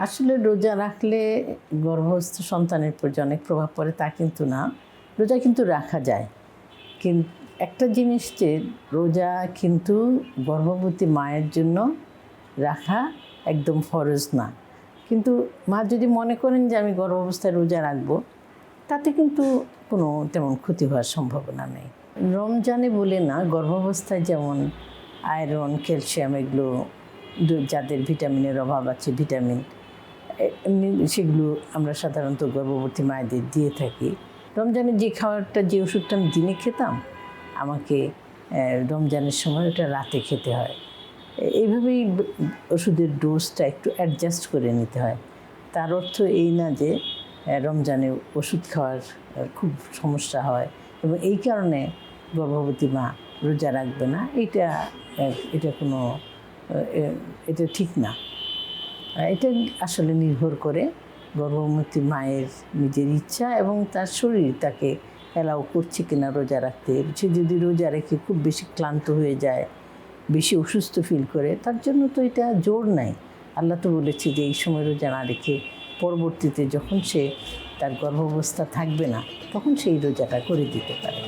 আসলে রোজা রাখলে গর্ভস্থ সন্তানের উপর যে অনেক প্রভাব পড়ে তা কিন্তু না। রোজা কিন্তু রাখা যায়, কিন্তু একটা জিনিস যে রোজা কিন্তু গর্ভবতী মায়ের জন্য রাখা একদম ফরজ না। কিন্তু মা যদি মনে করেন যে আমি গর্ভাবস্থায় রোজা রাখবো, তাতে কিন্তু কোনো তেমন ক্ষতি হওয়ার সম্ভাবনা নেই। রমজানে বলে না, গর্ভাবস্থায় যেমন আয়রন, ক্যালসিয়াম এগুলো যাদের ভিটামিনের অভাব আছে, ভিটামিন এমনি সেগুলো আমরা সাধারণত গর্ভবতী মায়েদের দিয়ে থাকি। রমজানে যে খাবারটা, যে ওষুধটা আমি দিনে খেতাম, আমাকে রমজানের সময় ওটা রাতে খেতে হয়। এইভাবেই ওষুধের ডোজটা একটু অ্যাডজাস্ট করে নিতে হয়। তার অর্থ এই না যে রমজানে ওষুধ খাওয়ার খুব সমস্যা হয় এবং এই কারণে গর্ভবতী মা রোজা রাখবে না, এটা কোনো এটা ঠিক না। এটা আসলে নির্ভর করে গর্ভবতী মায়ের নিজের ইচ্ছা এবং তার শরীর তাকে অ্যালাউ করছে কিনা রোজা রাখতে। সে যদি রোজা রেখে খুব বেশি ক্লান্ত হয়ে যায়, বেশি অসুস্থ ফিল করে, তার জন্য তো এটা জোর নাই। আল্লাহ তো বলেছে যে এই সময় রোজা না রেখে পরবর্তীতে যখন সে তার গর্ভাবস্থা থাকবে না, তখন সেই রোজাটা করে দিতে পারে।